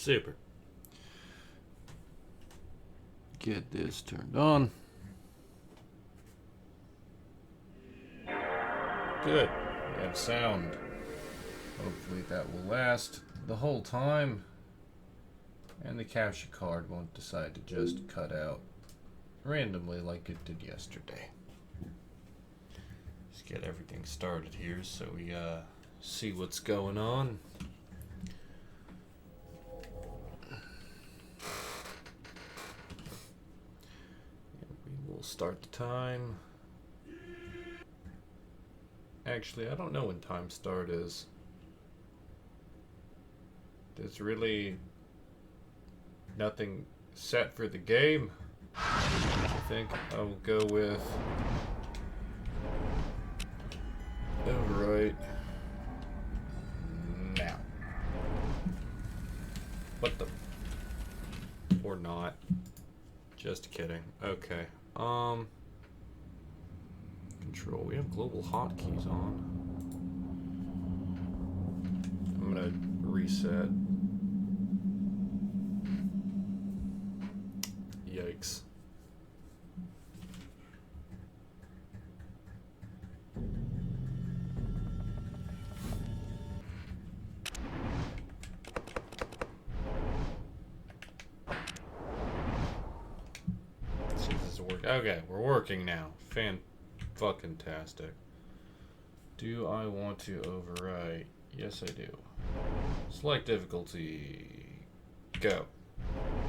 Super. Get this turned on. Good. We have sound. Hopefully that will last the whole time. And the capture card won't decide to just cut out randomly like it did yesterday. Just get everything started here so we see what's going on. We will start the time. Actually, I don't know when time start is. There's really nothing set for the game. I think I will go with overwrite now. What the? Or not. Just kidding. Okay. Control. We have global hotkeys on. I'm gonna reset. Yikes. Let's see if this is working. Okay, we're working now. Fan-fucking-tastic. Do I want to overwrite? Yes, I do. Select difficulty. Go.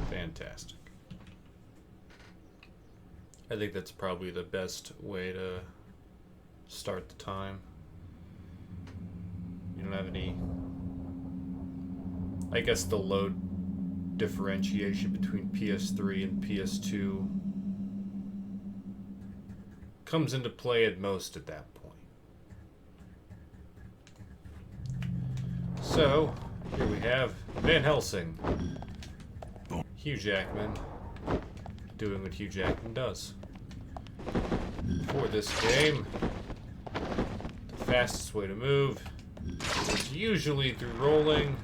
Fantastic. I think that's probably the best way to start the time. You don't have any... I guess the load differentiation between PS3 and PS2 comes into play at most at that point. So, here we have Van Helsing. Hugh Jackman doing what Hugh Jackman does. For this game, the fastest way to move is usually through rolling.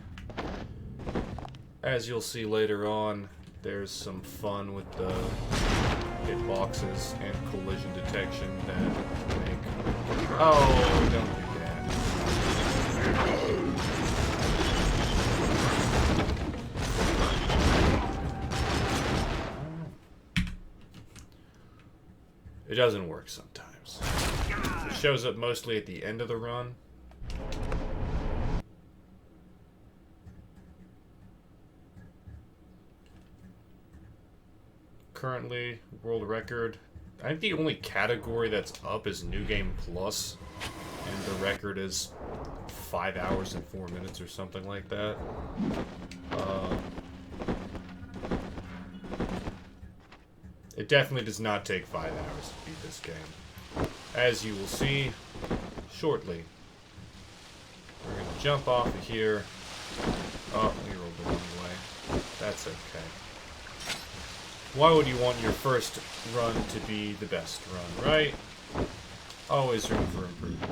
As you'll see later on, there's some fun with the hitboxes and collision detection that make... Oh, don't do that. It doesn't work sometimes. It shows up mostly at the end of the run. Currently, world record. I think the only category that's up is New Game Plus, and the record is 5 hours and 4 minutes or something like that. It definitely does not take 5 hours to beat this game. As you will see shortly. We're going to jump off of here. Oh, we rolled the wrong way. That's okay. Why would you want your first run to be the best run, right? Always room for improvement.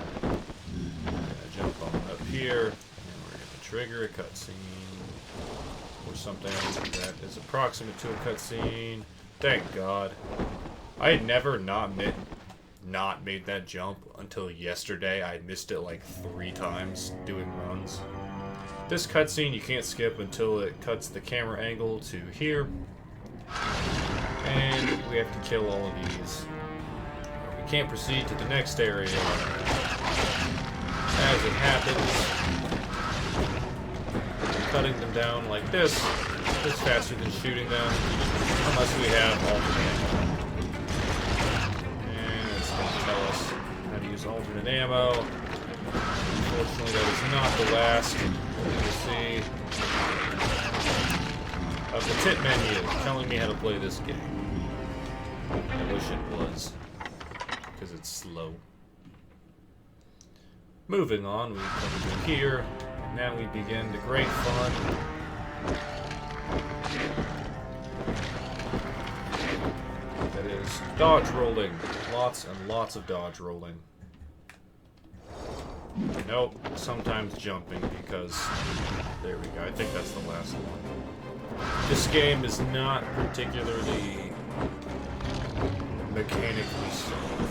We're going to jump on up here, and we're going to trigger a cutscene. Or something that is approximate to a cutscene. Thank God. I had never not made that jump until yesterday. I missed it like 3 times doing runs. This cutscene you can't skip until it cuts the camera angle to here. And we have to kill all of these. We can't proceed to the next area. As it happens, cutting them down like this is faster than shooting them, unless we have alternate ammo. And it's going to tell us how to use alternate ammo. Unfortunately, that is not the last. You'll see of the tip menu telling me how to play this game. I wish it was, because it's slow. Moving on, we come to here, and now we begin the great fun. That is dodge rolling. Lots and lots of dodge rolling. Nope, sometimes jumping because... There we go, I think that's the last one. This game is not particularly mechanically sound.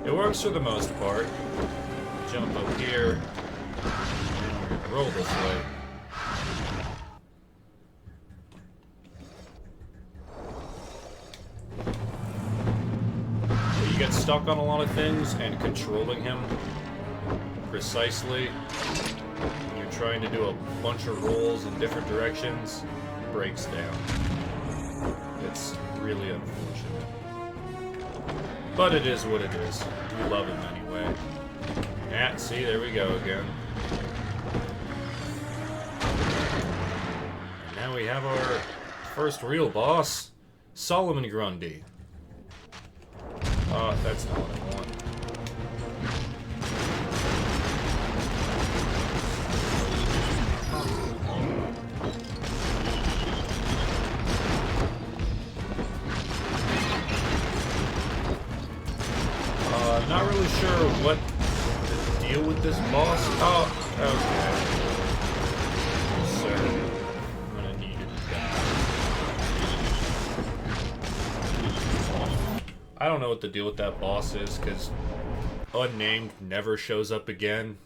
It works for the most part. Jump up here, and roll this way. But you get stuck on a lot of things, and controlling him precisely when you're trying to do a bunch of rolls in different directions breaks down. It's really unfortunate. But it is what it is. We love him anyway. Yeah, see, there we go again. And now we have our first real boss, Solomon Grundy. That's not what I want. Not really sure what the deal with this boss. Oh, okay. So, I'm gonna need it. I don't know what the deal with that boss is, because unnamed never shows up again.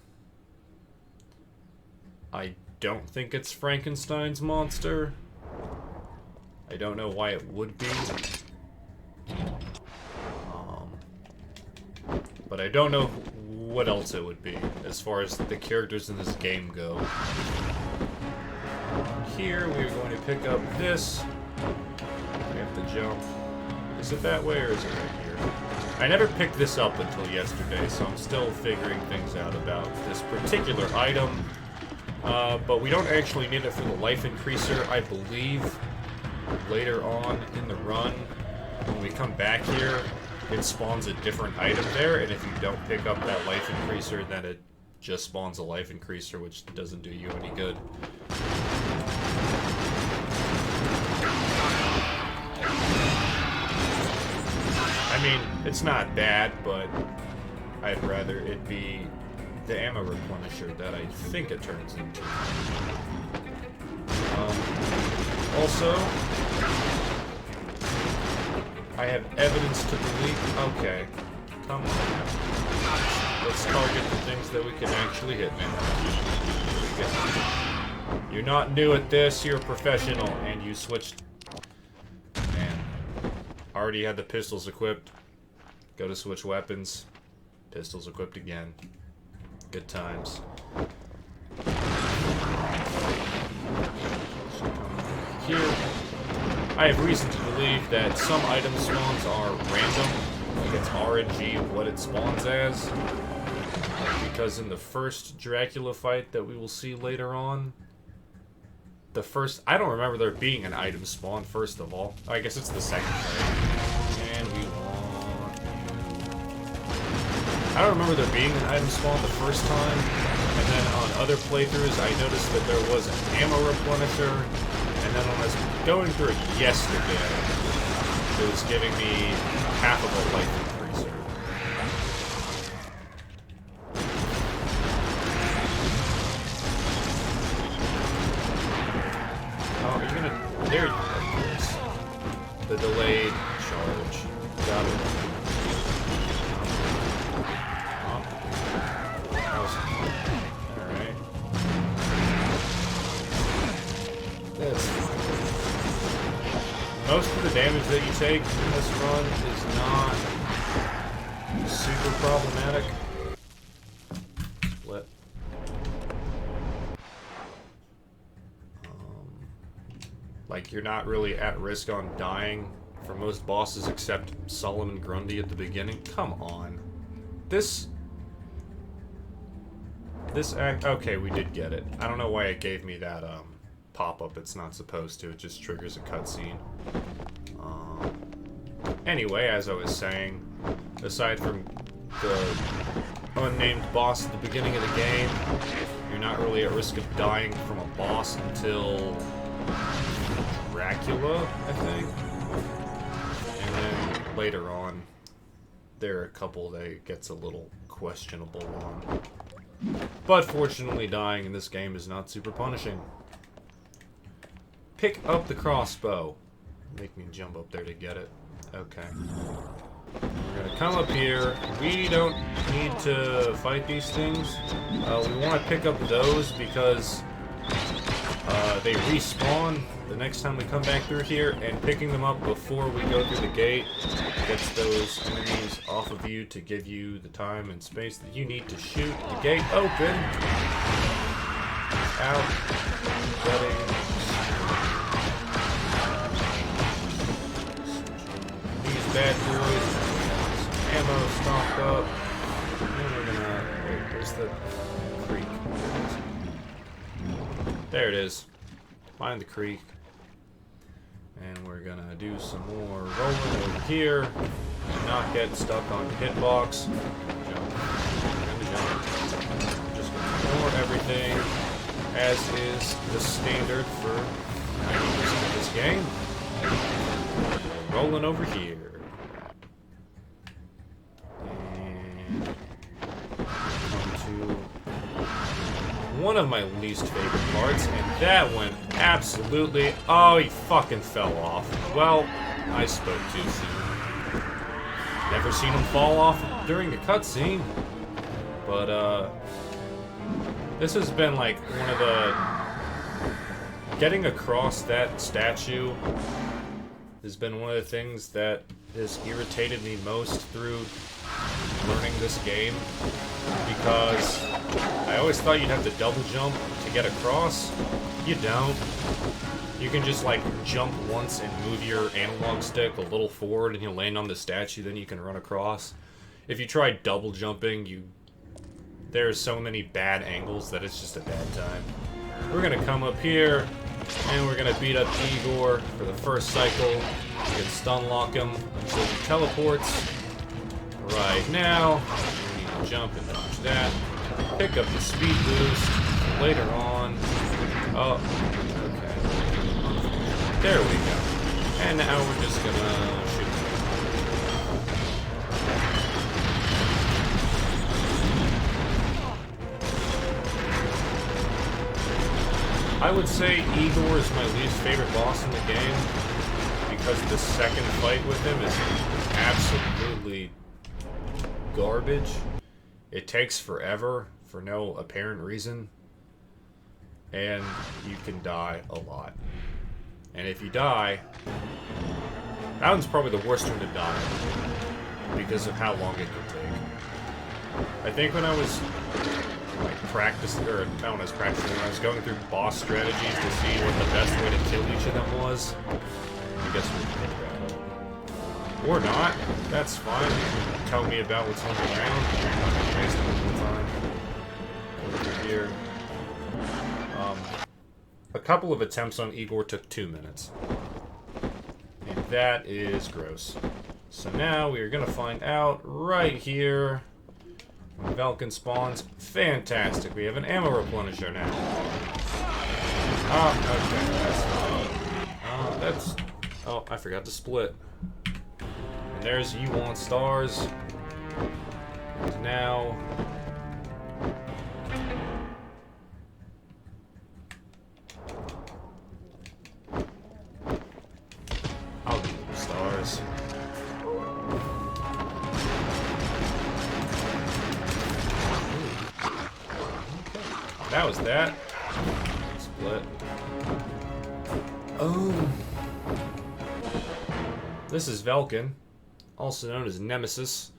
I don't think it's Frankenstein's monster. I don't know why it would be. But I don't know what else it would be, as far as the characters in this game go. Here, we're going to pick up this. We have to jump. Is it that way, or is it right here? I never picked this up until yesterday, so I'm still figuring things out about this particular item. But we don't actually need it for the life increaser, I believe. Later on in the run, when we come back here, it spawns a different item there, and if you don't pick up that life increaser, then it just spawns a life increaser, which doesn't do you any good. I mean, it's not bad, but I'd rather it be the ammo replenisher that I think it turns into. Also, I have evidence to believe... Okay. Come on now. Let's target the things that we can actually hit now. You're not new at this, you're a professional, and you switched... Man. Already had the pistols equipped. Go to switch weapons. Pistols equipped again. Good times. Here... I have reason to believe that some item spawns are random, like it's RNG of what it spawns as, because in the first Dracula fight that we will see later on, I don't remember there being an item spawn, first of all. I guess it's the second fight. And we want... I don't remember there being an item spawn the first time, and then on other playthroughs I noticed that there was an ammo replenisher. And then when I was going through it yesterday, it was giving me half of a life increaser. Oh, you're gonna... There you go. The delayed charge. Got it. Alright. That's fine. Most of the damage that you take in this run is not super problematic. Split. Like, you're not really at risk on dying for most bosses except Solomon Grundy at the beginning. Come on. This act... Okay, we did get it. I don't know why it gave me that, pop-up. It's not supposed to. It just triggers a cutscene. Anyway, as I was saying, aside from the unnamed boss at the beginning of the game, you're not really at risk of dying from a boss until Dracula, I think. And then later on, there are a couple that it gets a little questionable on. But fortunately, dying in this game is not super punishing. Pick up the crossbow. Make me jump up there to get it. Okay. We're gonna come up here. We don't need to fight these things. We want to pick up those because they respawn the next time we come back through here, and picking them up before we go through the gate gets those enemies off of you to give you the time and space that you need to shoot the gate open. Out. Getting. These bad boys. Ammo stocked up. And we're gonna. Wait, where's the creek? There it is. Find the creek. And we're gonna do some more rolling over here. And not get stuck on the hitbox. Jump. Jump. Just gonna ignore everything, as is the standard for 90% of this game. Rolling over here. And come to one of my least favorite parts, and that one absolutely... Oh, he fucking fell off. Well, I spoke too soon. Never seen him fall off during a cutscene. But, this has been, like, one of the... Getting across that statue has been one of the things that has irritated me most through learning this game, because I always thought you'd have to double jump to get across. You don't. You can just like jump once and move your analog stick a little forward and you'll land on the statue, then you can run across. If you try double jumping, there's so many bad angles that it's just a bad time. We're gonna come up here and we're gonna beat up Igor for the first cycle. We can stun lock him until he teleports. Right now, we need to jump and dodge that. Pick up the speed boost later on. Oh, okay. There we go. And now we're just gonna shoot. I would say Igor is my least favorite boss in the game, because the second fight with him is absolutely garbage. It takes forever for no apparent reason, and you can die a lot. And if you die, that one's probably the worst one to die because of how long it can take. I think when I was like practicing, or not when I was practicing, when I was going through boss strategies to see what the best way to kill each of them was, I guess we can pick that up. Or not. That's fine. Tell me about what's on the ground. Waste a little time. Over here. A couple of attempts on Igor took 2 minutes. And that is gross. So now we are going to find out right here when Velkin spawns. Fantastic. We have an ammo replenisher now. Oh, okay. That's fine. Oh, I forgot to split. And there's You Want Stars. And now... I'll do the stars. That was that. Split. Oh. This is Velkin, also known as Nemesis.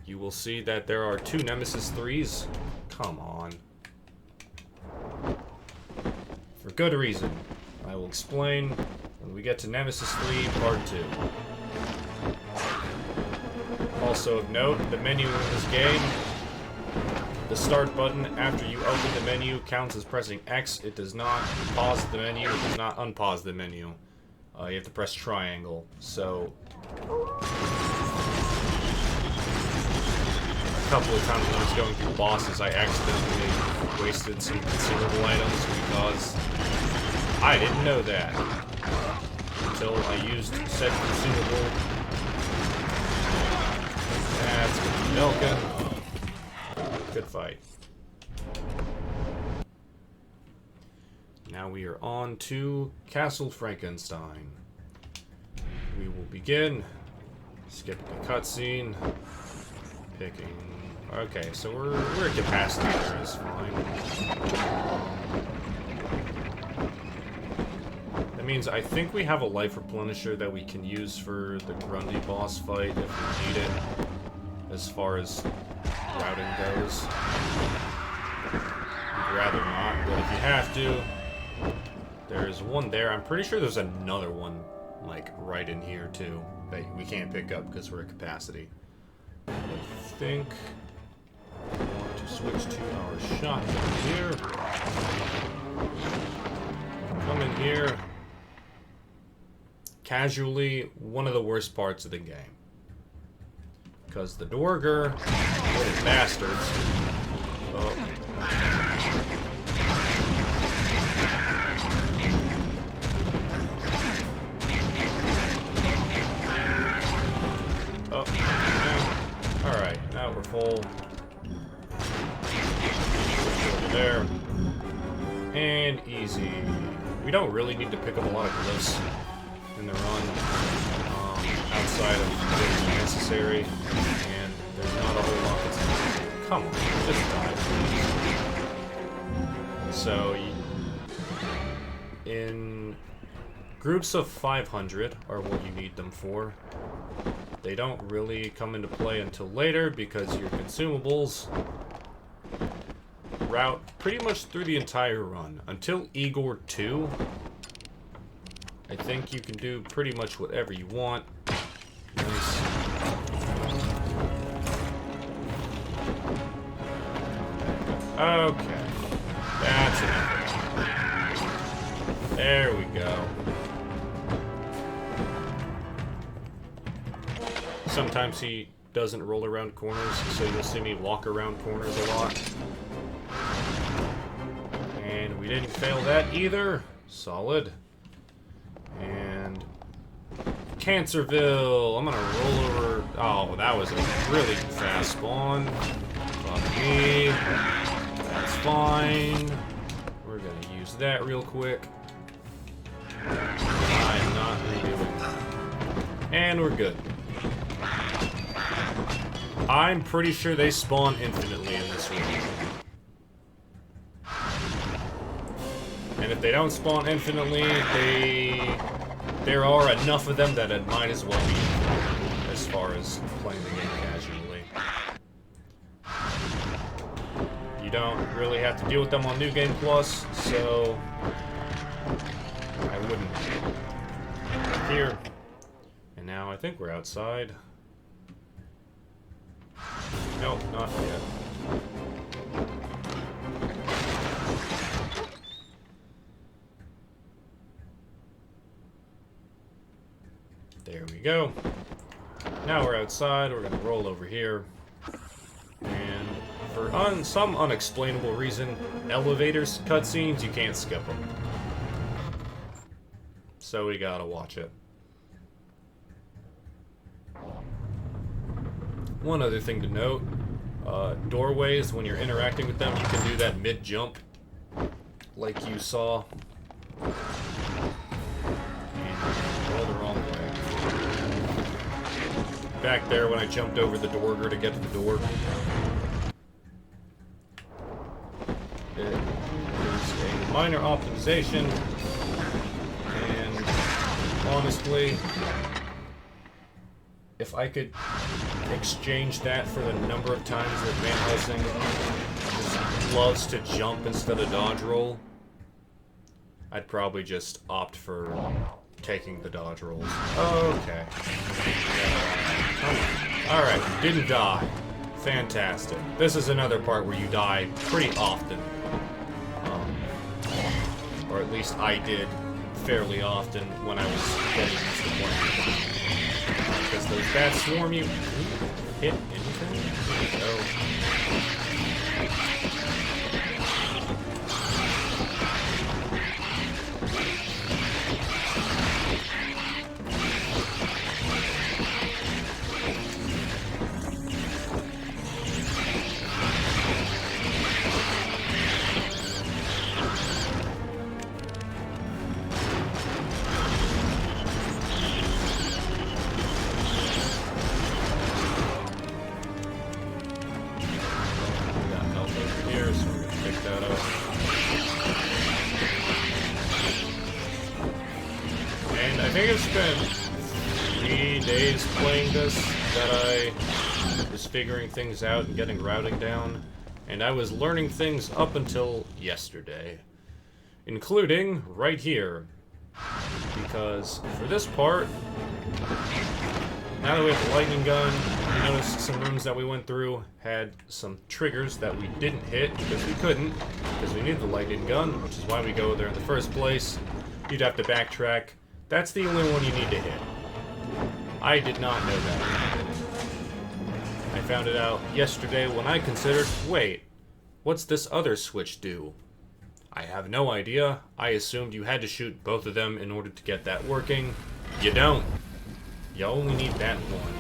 You will see that there are 2 Nemesis 3s. Come on. For good reason. I will explain when we get to Nemesis 3 Part 2. Also of note, the menu in this game, the start button after you open the menu counts as pressing X. It does not pause the menu, it does not unpause the menu. You have to press triangle. So, a couple of times when I was going through bosses, I accidentally wasted some consumable items because I didn't know that until I used said consumable. That's Velkin. Good fight. Now we are on to Castle Frankenstein. We will begin. Skip the cutscene. Picking. Okay, so we're at capacity there is fine. That means I think we have a life replenisher that we can use for the Grundy boss fight if we need it, as far as routing goes. I'd rather not, but if you have to, there's one there. I'm pretty sure there's another one, like, right in here, too, that we can't pick up because we're at capacity. I think I want to switch to our shotgun here. Come in here. Casually, one of the worst parts of the game. Because the Dorger, little bastards. Oh. Oh. Alright, now we're full. There. And easy. We don't really need to pick up a lot of glyphs in the run, outside of what's necessary, and there's not a whole lot that's necessary. Come on, just die. So, in groups of 500 are what you need them for. They don't really come into play until later because your consumables route pretty much through the entire run. Until Igor 2, I think you can do pretty much whatever you want. Nice. Okay. That's enough. There we go. Sometimes he doesn't roll around corners, so you'll see me walk around corners a lot. And we didn't fail that either. Solid. And Cancerville. I'm gonna roll over. Oh, that was a really fast spawn. Fuck me. That's fine. We're gonna use that real quick. I'm not redoing. And we're good. I'm pretty sure they spawn infinitely in this room. And if they don't spawn infinitely, there are enough of them that it might as well be as far as playing the game casually. You don't really have to deal with them on New Game Plus, so I wouldn't. Here. And now I think we're outside. Nope, not yet. There we go. Now we're outside. We're gonna roll over here. And for some unexplainable reason, elevators cutscenes, you can't skip them. So we gotta watch it. One other thing to note, doorways, when you're interacting with them, you can do that mid-jump, like you saw. And roll the wrong way. Back there when I jumped over the Dorger to get to the door. It is a minor optimization, and honestly, if I could exchange that for the number of times that Van Helsing just loves to jump instead of dodge roll, I'd probably just opt for taking the dodge rolls. Okay. Alright, didn't die. Fantastic. This is another part where you die pretty often. Or at least I did fairly often when I was getting used to playing. Because those bats swarm you. Hit anything? There we go. think it's been 3 days playing this that I was figuring things out and getting routing down, and I was learning things up until yesterday, including right here, because for this part, now that we have the lightning gun, we noticed some rooms that we went through had some triggers that we didn't hit because we couldn't, because we needed the lightning gun, which is why we go there in the first place. You'd have to backtrack. That's the only one you need to hit. I did not know that. I found it out yesterday when I considered, wait, what's this other switch do? I have no idea. I assumed you had to shoot both of them in order to get that working. You don't. You only need that one.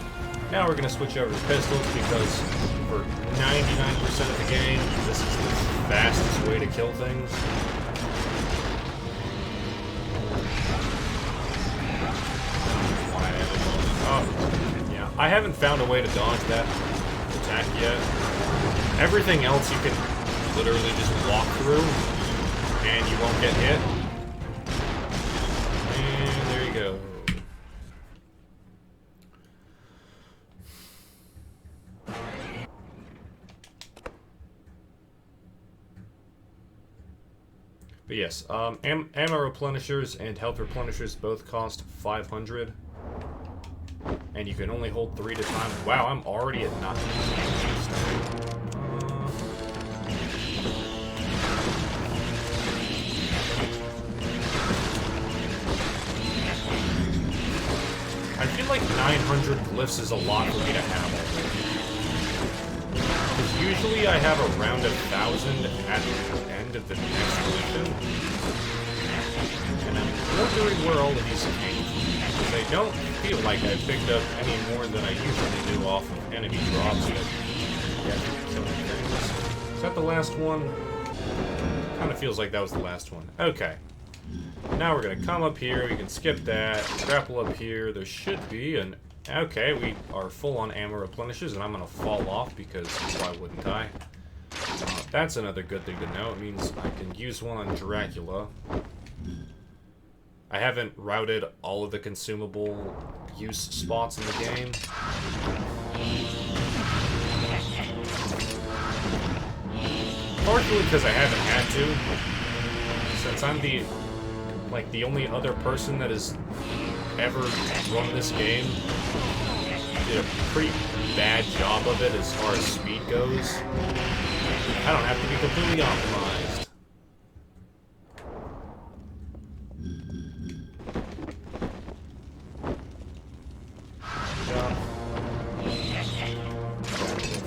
Now we're going to switch over to pistols because for 99% of the game, this is the fastest way to kill things. Oh, yeah. I haven't found a way to dodge that attack yet. Everything else you can literally just walk through and you won't get hit. And there you go. But yes, ammo replenishers and health replenishers both cost 500. And you can only hold 3 at a time. Wow, I'm already at nothing. I feel like 900 glyphs is a lot for me to have already. Because usually I have around 1,000 at the end of the next mission. And I'm wondering where all of these came from. Because I don't feel like I picked up any more than I usually do off of enemy drops that get killing things. Is that the last one? Kind of feels like that was the last one. Okay. Now we're going to come up here. We can skip that. Grapple up here. There should be an... Okay, we are full on ammo replenishers, and I'm going to fall off because why wouldn't I? That's another good thing to know. It means I can use one on Dracula. I haven't routed all of the consumable use spots in the game. Partially because I haven't had to, since I'm the only other person that has ever run this game. Did a pretty bad job of it as far as speed goes. I don't have to be completely optimized.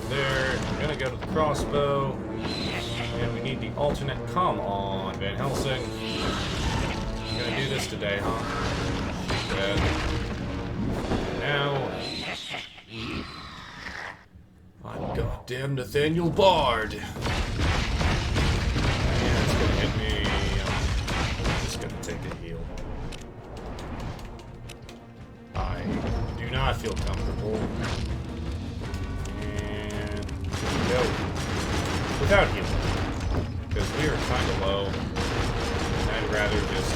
There, I'm gonna go to the crossbow, and we need the alternate. Come on, Van Helsing. You're gonna do this today, huh? Good. Now, I'm goddamn Nathaniel Bard. Yeah, it's gonna hit me. I'm just gonna take a heal. I do not feel comfortable. And go without healing, because we are kind of low. And I'd rather just.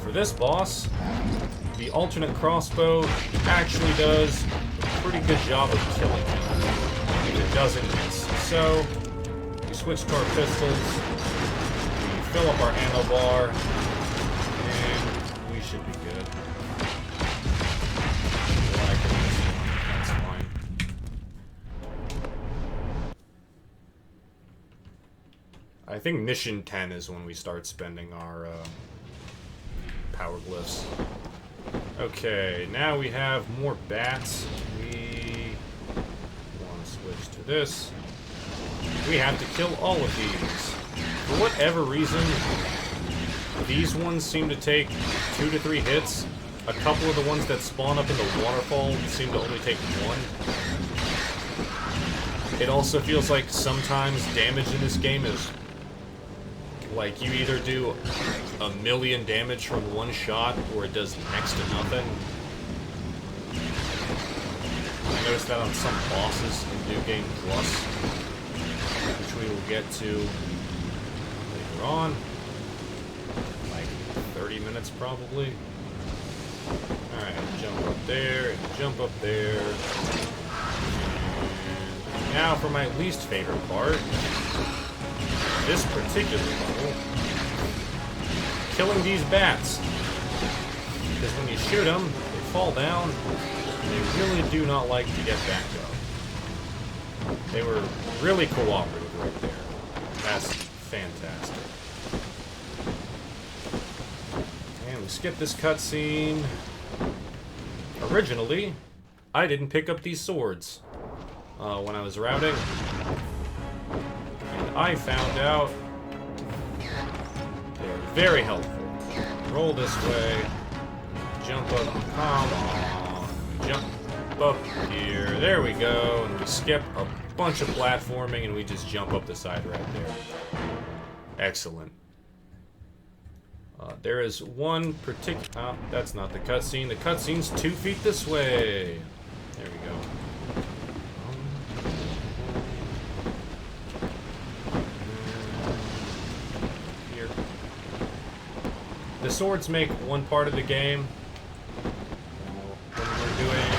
For this boss, the alternate crossbow actually does a pretty good job of killing him. It doesn't miss. So, we switch to our pistols, we fill up our ammo bar, and we should be good. That's fine. I think mission 10 is when we start spending our power glyphs. Okay, now we have more bats. We want to switch to this. We have to kill all of these. For whatever reason, these ones seem to take 2 to 3 hits. A couple of the ones that spawn up in the waterfall seem to only take 1. It also feels like sometimes damage in this game is like you either do 1,000,000 damage from one shot, or it does next to nothing. I noticed that on some bosses in New Game Plus, which we will get to later on. like 30 minutes probably. Alright, jump up there, and jump up there. And now for my least favorite part. This particular level. Killing these bats. Because when you shoot them, they fall down, and they really do not like to get back up. They were really cooperative right there. That's fantastic. And we skip this cutscene. Originally, I didn't pick up these swords when I was routing. And I found out they're very helpful. Roll this way. Jump up. Come on. Jump up here. There we go. And we skip a bunch of platforming and we just jump up the side right there. Excellent. There is one particular... Oh, that's not the cutscene. The cutscene's 2 feet this way. There we go. Here. The swords make one part of the game. When we're doing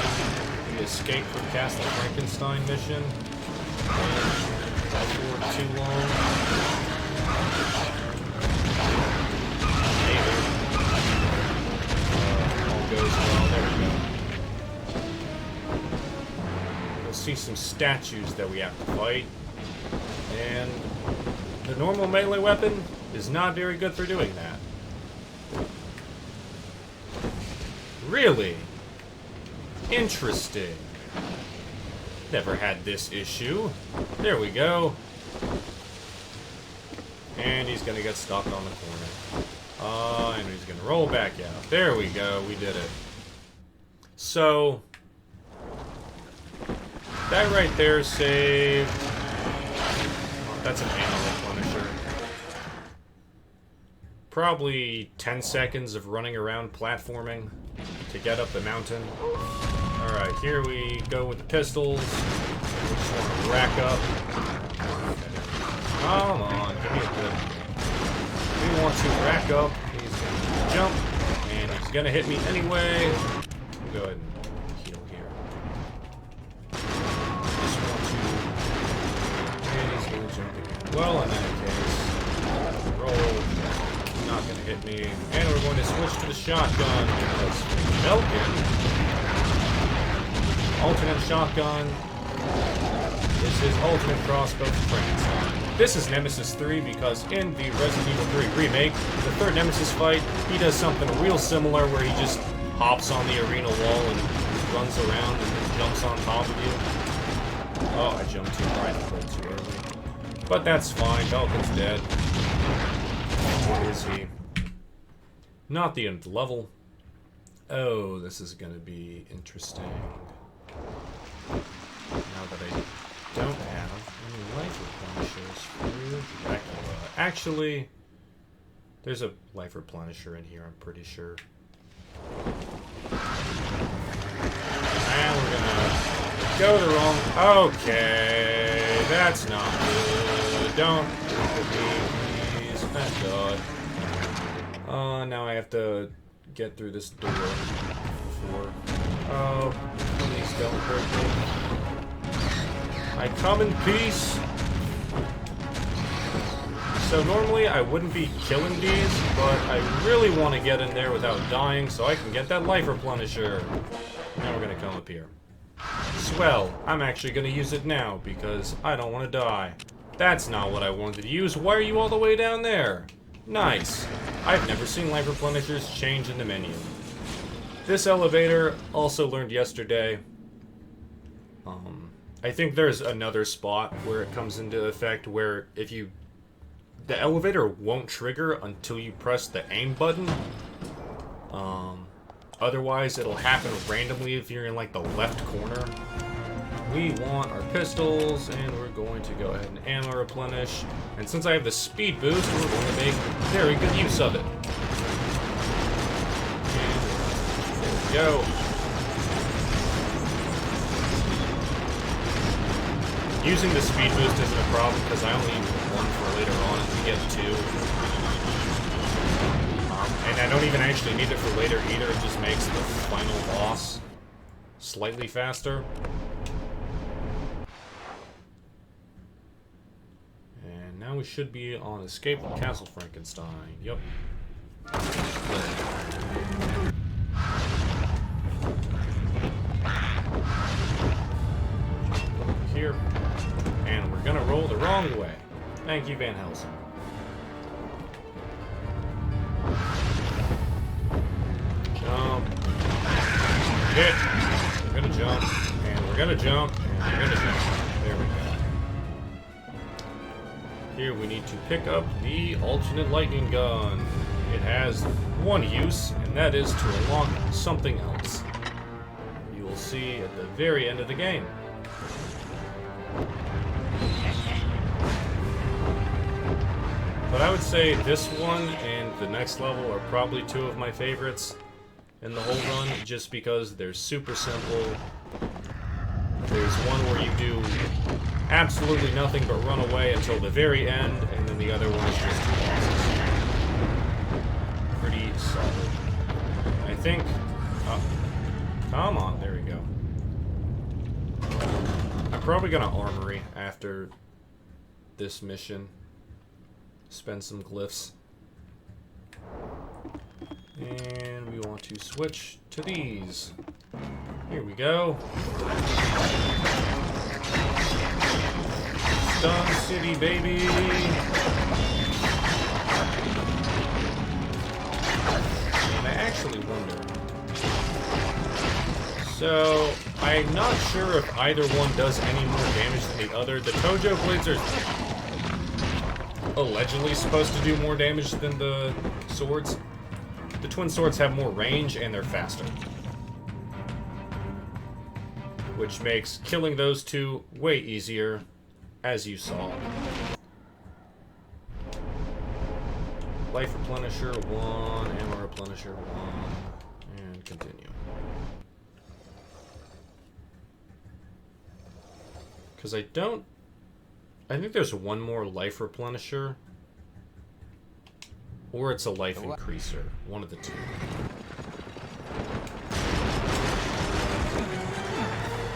the Escape from Castle Frankenstein mission. That sword too long. Goes well. There we go. You'll see some statues that we have to fight, and the normal melee weapon is not very good for doing that. Really? Interesting. Never had this issue. There we go. And he's gonna get stuck on the corner. And he's gonna roll back out. There we go, we did it. So, that right there saved... Oh, that's an ammo replenisher. Probably 10 seconds of running around platforming to get up the mountain. Alright, here we go with the pistols. We just want to rack up. Come on, give me a good... We want to rack up. He's going to jump, and he's going to hit me anyway. We'll go ahead and heal here. Just want to... And he's going to jump again. Well, in that case, roll. He's not going to hit me. And we're going to switch to the shotgun because Belkin, alternate shotgun, is his ultimate crossbow Frankenstein. This is Nemesis 3 because in the Resident Evil 3 remake, the third Nemesis fight, he does something real similar where he just hops on the arena wall and runs around and jumps on top of you. Oh, I jumped too high, too early. But that's fine, Falcon's dead. Where is he? Not the end of the level. Oh, this is gonna be interesting. Now that I don't have any life replenishers for Dracula. Actually, there's a life replenisher in here, I'm pretty sure. And we're gonna go the wrong... Okay, that's not good. Don't do these. Thank God. Now I have to get through this door before... Oh, please don't hurt me. I come in peace. So normally I wouldn't be killing these, but I really want to get in there without dying so I can get that life replenisher. Now we're going to come up here. Swell, I'm actually going to use it now because I don't want to die. That's not what I wanted to use. Why are you all the way down there? Nice. I've never seen life replenishers change in the menu. This elevator, also learned yesterday. I think there's another spot where it comes into effect where if you... The elevator won't trigger until you press the aim button. Otherwise, it'll happen randomly if you're in, like, the left corner. We want our pistols, and we're going to go ahead and ammo replenish. And since I have the speed boost, we're going to make very good use of it. And there we go. Using the speed boost isn't a problem because I only use one for later on and we get two. And I don't even actually need it for later either, it just makes the final boss slightly faster. And now we should be on Escape from Castle Frankenstein. Yep. Here. And we're gonna roll the wrong way. Thank you, Van Helsing. Jump. Hit. We're gonna jump. And we're gonna jump. And we're gonna jump. There we go. Here we need to pick up the alternate lightning gun. It has one use, and that is to unlock something else. You will see at the very end of the game. But I would say this one and the next level are probably two of my favorites in the whole run, just because they're super simple. There's one where you do absolutely nothing but run away until the very end, and then the other one is just two bosses. Pretty solid. I think... Oh, come on, there we go. I'm probably gonna armory after this mission. Spend some glyphs. And we want to switch to these. Here we go. Stun City, baby! And I actually wonder. So, I'm not sure if either one does any more damage than the other. The Tojo Blades are allegedly supposed to do more damage than the swords. The twin swords have more range and they're faster, which makes killing those two way easier, as you saw. Life Replenisher 1, Ammo Replenisher 1, and continue. Because I think there's one more life replenisher, or it's a life increaser. One of the two.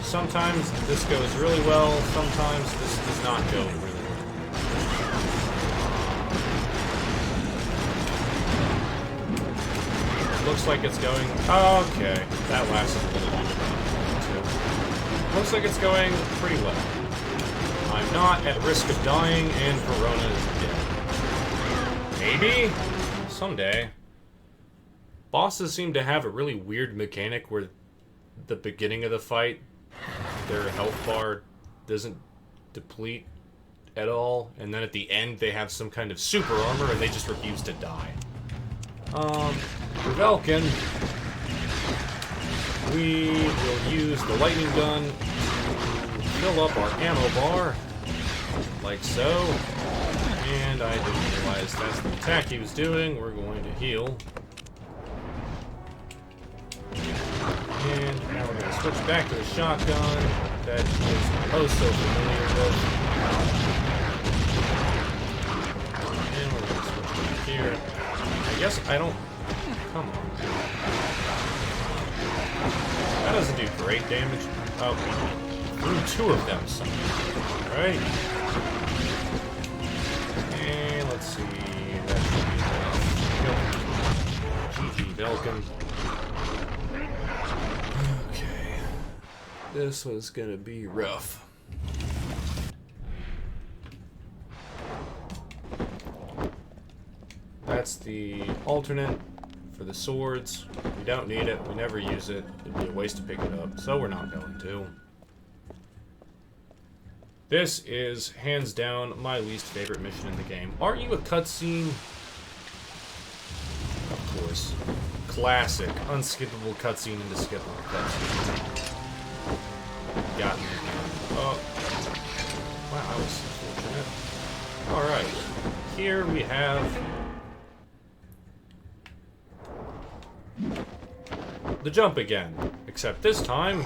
Sometimes this goes really well, sometimes this does not go really well. Looks like it's going... Okay, that lasted a little bit too. Looks like it's going pretty well. I'm not at risk of dying, and Verona is dead. Maybe? Someday. Bosses seem to have a really weird mechanic where the beginning of the fight, their health bar doesn't deplete at all, and then at the end they have some kind of super armor and they just refuse to die. For Velkin, we will use the lightning gun to fill up our ammo bar, like so. And I didn't realize that's the attack he was doing. We're going to heal. And now we're going to switch back to the shotgun that is oh so familiar with. And we're going to switch back here. I guess I don't... Come on. That doesn't do great damage. Oh, threw two of them somehow. Alright. And let's see. That should be enough. GG Velkin. Okay. This was gonna be rough. That's the alternate for the swords. We don't need it. We never use it. It'd be a waste to pick it up, so we're not going to. This is, hands down, my least favorite mission in the game. Aren't you a cutscene? Of course. Classic, unskippable cutscene into skippable cutscene. Got me. Oh. Wow, that was unfortunate. Alright. Here we have... the jump again, except this time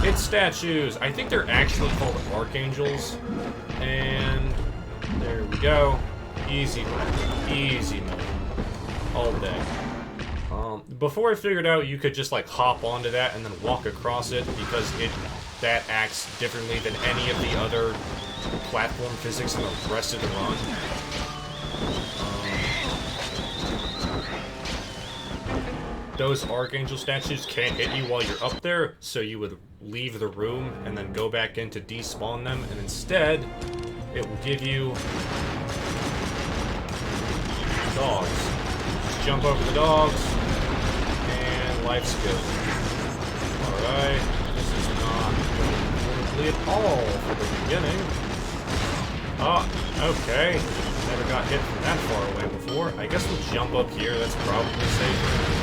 it's statues. I think they're actually called archangels, and there we go. Easy mode. Easy mode. all day. Before I figured out you could just like hop onto that and then walk across it because that acts differently than any of the other platform physics in the rest of the run. Those Archangel statues can't hit you while you're up there, so you would leave the room and then go back in to despawn them, and instead, it will give you dogs. Just jump over the dogs, and life's good. Alright, this is not horribly at all for the beginning. Oh, okay. Never got hit from that far away before. I guess we'll jump up here, that's probably safer.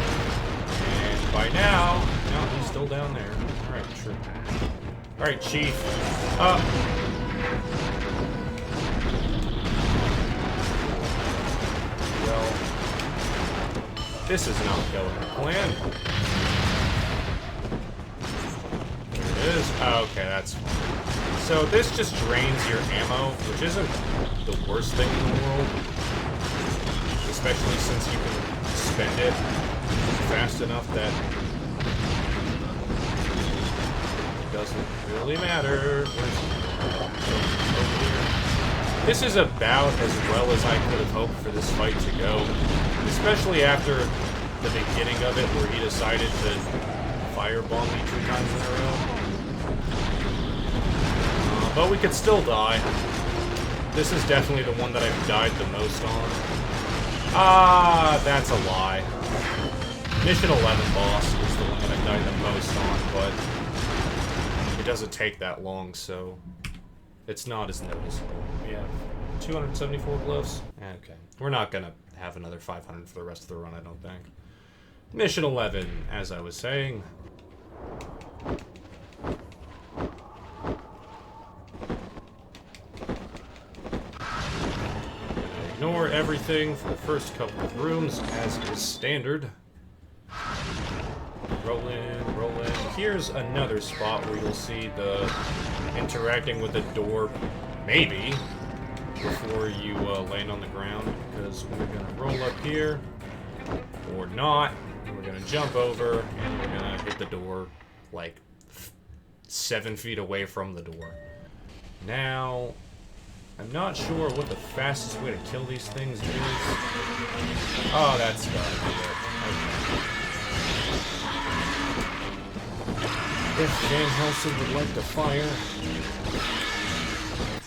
And by now, no, he's still down there. Alright, sure. Alright, Chief. Well, this is not going to plan. There it is. Oh, okay, that's fine. So this just drains your ammo, which isn't the worst thing in the world. Especially since you can spend it fast enough that it doesn't really matter. This is about as well as I could have hoped for this fight to go. Especially after the beginning of it where he decided to firebomb me 2 times in a row. But we could still die. This is definitely the one that I've died the most on. Ah, that's a lie. Mission 11 boss is the one that I died the most on, but it doesn't take that long, so it's not as noticeable. We have 274 glyphs. Okay. We're not gonna have another 500 for the rest of the run, I don't think. Mission 11, as I was saying. Ignore everything for the first couple of rooms, as is standard. Roll in, roll in. Here's another spot where you'll see the interacting with the door, maybe, before you land on the ground, because we're going to roll up here, or not. We're going to jump over, and we're going to hit the door, like, 7 feet away from the door. Now, I'm not sure what the fastest way to kill these things is. Oh, that's gotta be it. Okay. If Van Helsing would like to fire.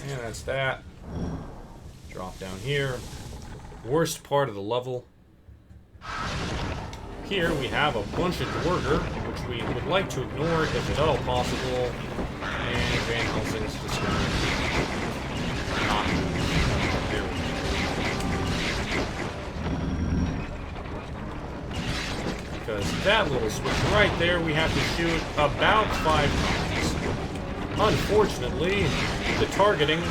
And that's that. Drop down here. Worst part of the level. Here we have a bunch of Dwarger, which we would like to ignore if at all possible. And Van Helsing's just gonna not there. Because that little switch right there, we have to shoot about 5 times. Unfortunately, the targeting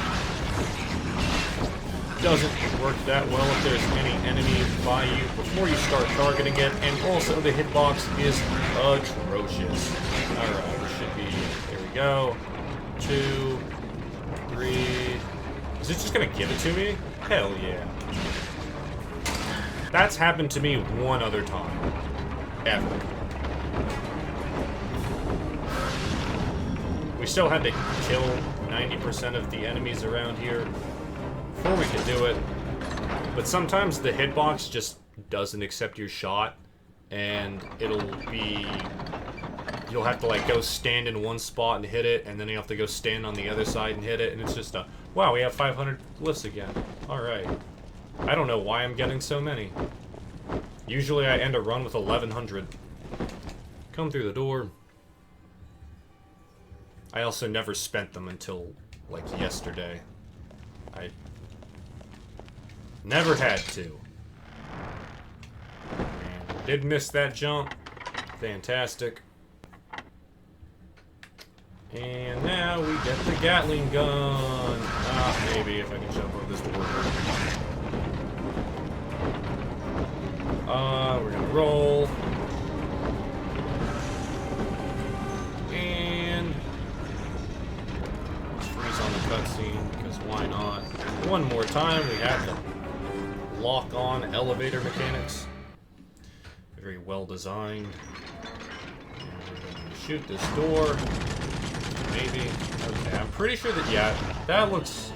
doesn't work that well if there's any enemy by you before you start targeting it, and also the hitbox is atrocious. Alright, we should be, here we go. 2, 3. Is it just gonna give it to me? Hell yeah. That's happened to me one other time. Ever. We still had to kill 90% of the enemies around here before we could do it. But sometimes the hitbox just doesn't accept your shot, and it'll be... You'll have to, like, go stand in one spot and hit it, and then you have to go stand on the other side and hit it, and it's just a... Wow, we have 500 glyphs again. Alright. I don't know why I'm getting so many. Usually I end a run with 1100. Come through the door. I also never spent them until, like, yesterday. I never had to. And did miss that jump. Fantastic. And now we get the Gatling gun. Ah, maybe if I can jump over this door. We're gonna roll. And let's freeze on the cutscene, because why not? One more time, we have the lock-on elevator mechanics. Very well designed. And we're going to shoot this door. Maybe. Okay, I'm pretty sure that, yeah, that looks...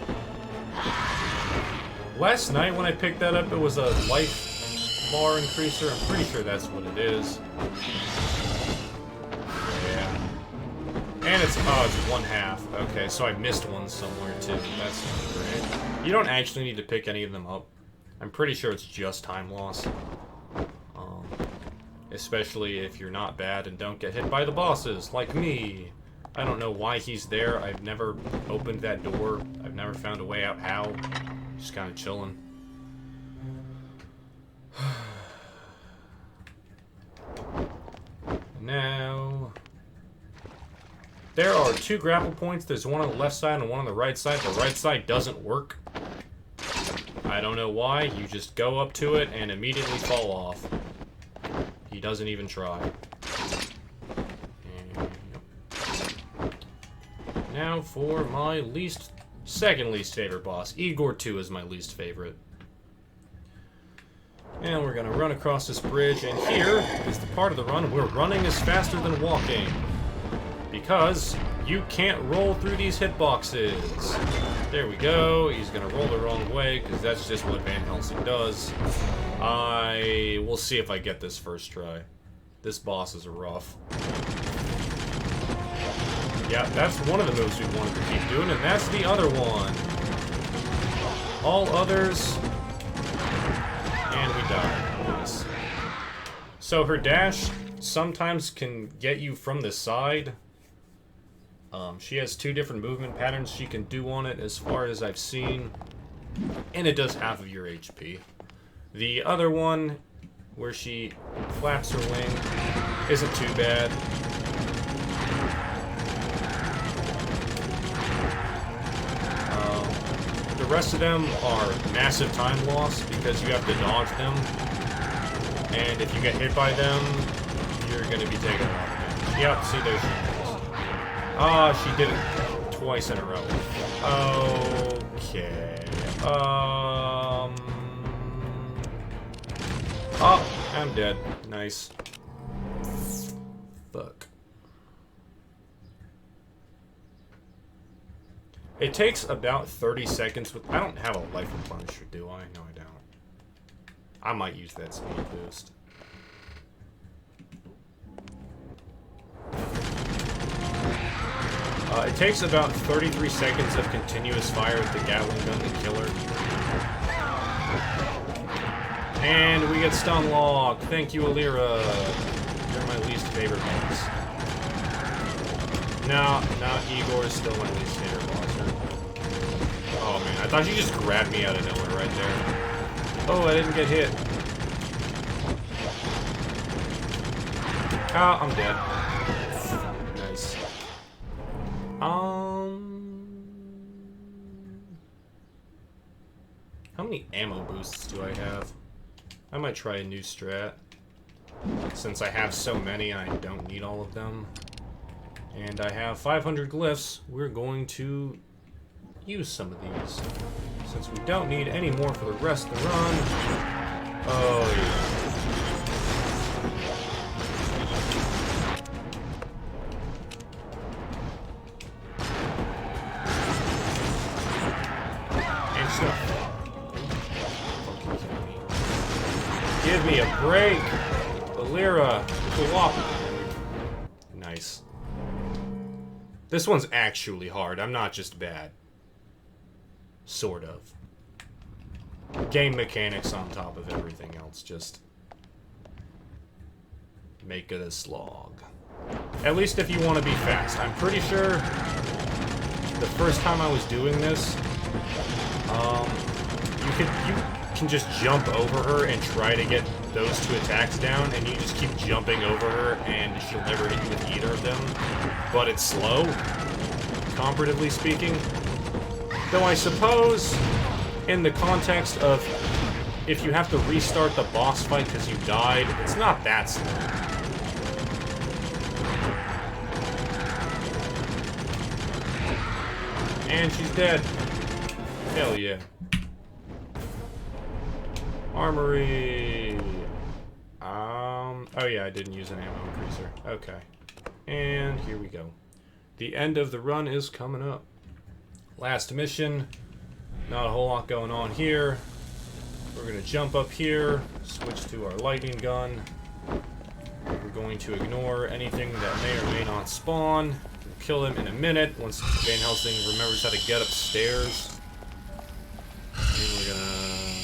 Last night when I picked that up, it was a life bar increaser. I'm pretty sure that's what it is. Yeah. And it's 1/2. Okay, so I missed one somewhere too. That's not great. You don't actually need to pick any of them up. I'm pretty sure it's just time loss. Especially if you're not bad and don't get hit by the bosses, like me. I don't know why he's there. I've never opened that door. I've never found a way out how. Just kind of chilling. Now... There are 2 grapple points. There's one on the left side and one on the right side. The right side doesn't work. I don't know why. You just go up to it and immediately fall off. He doesn't even try. And, yep. Now for my second least favorite boss. Igor 2 is my least favorite. And we're gonna run across this bridge, and here is the part of the run where running is faster than walking. Because you can't roll through these hitboxes. There we go. He's gonna roll the wrong way, because that's just what Van Helsing does. I will see if I get this first try. This boss is rough. Yeah, that's one of the moves we wanted to keep doing, and that's the other one. All others... And we died. Nice. So her dash sometimes can get you from the side. She has 2 different movement patterns she can do on it, as far as I've seen. And it does half of your HP. The other one, where she flaps her wing, isn't too bad. The rest of them are massive time loss because you have to dodge them. And if you get hit by them, you're going to be taken off. Yep, see, there she goes. Ah, she did it twice in a row. Okay. Oh, I'm dead. Nice. Fuck. It takes about 30 seconds with... I don't have a life replenisher, do I? No, I don't. I might use that speed boost. It takes about 33 seconds of continuous fire with the Gatling gun to kill her. And we get stun locked. Thank you, Alira. You're my least favorite boss. No, Igor is still my least favorite boss. Oh man, I thought you just grabbed me out of nowhere right there. Oh, I didn't get hit. Ah, I'm dead. Nice. How many ammo boosts do I have? I might try a new strat. Since I have so many, I don't need all of them. And I have 500 glyphs. We're going to use some of these. Since we don't need any more for the rest of the run. Oh, yeah. And stuff. Give me a break! Alira, cooperative. Nice. This one's actually hard. I'm not just bad. Sort of. Game mechanics on top of everything else. Just make it a slog. At least if you want to be fast. I'm pretty sure the first time I was doing this, you can just jump over her and try to get those 2 attacks down, and you just keep jumping over her, and she'll never hit you with either of them. But it's slow, comparatively speaking. Though I suppose, in the context of if you have to restart the boss fight because you died, it's not that slow. And she's dead. Hell yeah. Armory. Oh yeah, I didn't use an ammo increaser. Okay. And here we go. The end of the run is coming up. Last mission. Not a whole lot going on here. We're gonna jump up here, switch to our lightning gun. We're going to ignore anything that may or may not spawn. We'll kill him in a minute once Van Helsing remembers how to get upstairs. And we're gonna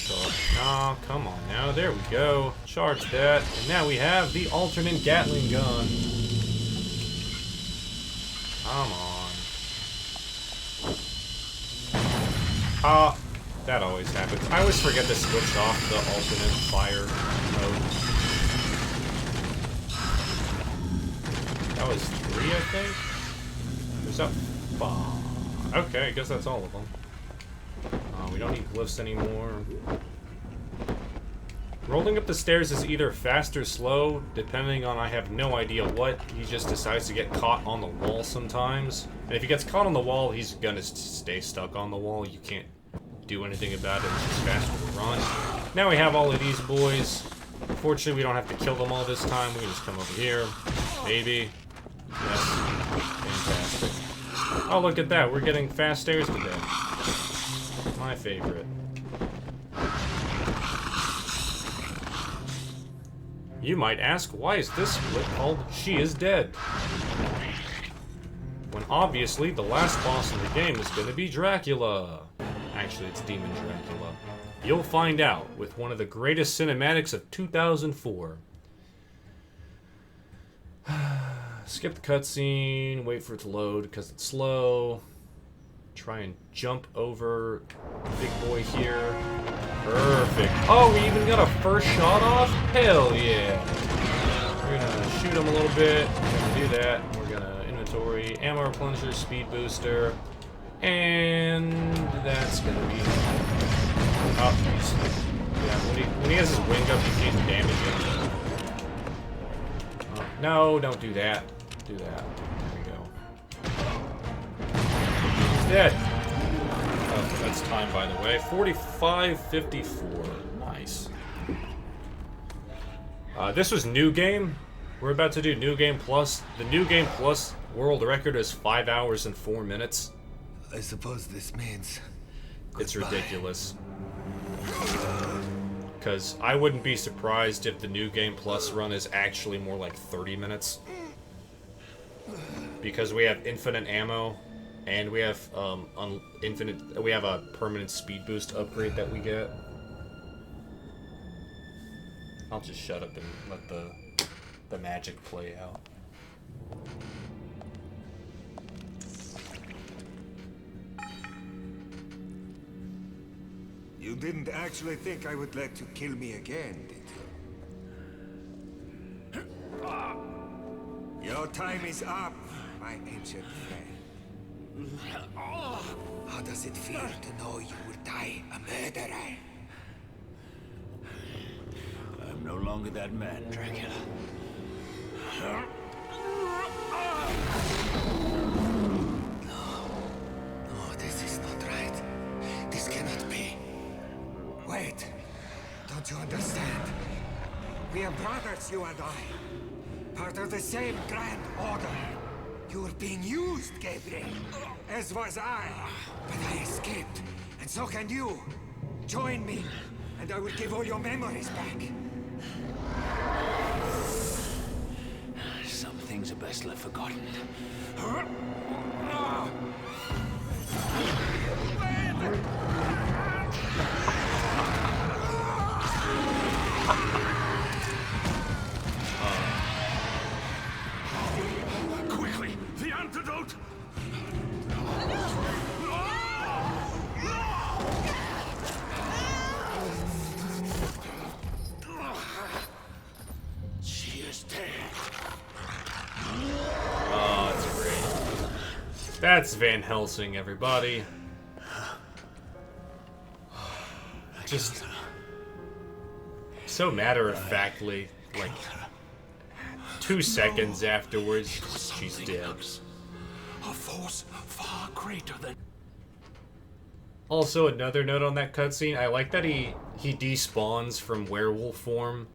charge. Ah, come on now. There we go. Charge that. And now we have the alternate Gatling gun. Come on. Ah, that always happens. I always forget to switch off the alternate fire mode. That was 3, I think? There's that 5. Okay, I guess that's all of them. We don't need glyphs anymore. Rolling up the stairs is either fast or slow, depending on I have no idea what. He just decides to get caught on the wall sometimes. And if he gets caught on the wall, he's gonna stay stuck on the wall. You can't do anything about it. It's just faster to run. Now we have all of these boys. Fortunately, we don't have to kill them all this time. We can just come over here. Maybe. Yes. Fantastic. Oh, look at that. We're getting fast stairs today. My favorite. You might ask, why is this split called She Is Dead? When obviously the last boss in the game is going to be Dracula. Actually, it's Demon Dracula. You'll find out with one of the greatest cinematics of 2004. Skip the cutscene, wait for it to load because it's slow. Try and jump over the big boy here. Perfect. Oh, we even got a first shot off? Hell yeah. We're gonna shoot him a little bit. We're gonna do that. We're gonna inventory, ammo replenisher, speed booster. And that's gonna be... Oh, yeah, when he has his wing up, you can't damage him. No, don't do that. Do that. There we go. He's dead. Oh, that's time, by the way. 45:54. Nice. This was New Game. We're about to do New Game Plus. The New Game Plus world record is 5 hours and 4 minutes. I suppose this means... It's ridiculous. Because I wouldn't be surprised if the New Game Plus run is actually more like 30 minutes. Because we have infinite ammo, and we have we have a permanent speed boost upgrade that we get. I'll just shut up and let the magic play out. You didn't actually think I would let you kill me again, did you? Your time is up, my ancient friend. How does it feel to know you will die a murderer? I'm no longer that man, Dracula. No, this is not right. This cannot be. Wait, don't you understand? We are brothers, you and I. Part of the same grand order. You were being used, Gabriel. As was I. But I escaped, and so can you. Join me, and I will give all your memories back. Some things are best left forgotten. Quickly, the antidote! She is dead. Oh, that's great. That's Van Helsing, everybody. Just so matter-of-factly, like 2 seconds afterwards, she's dead. A force far greater than... Also, another note on that cutscene, I like that he despawns from werewolf form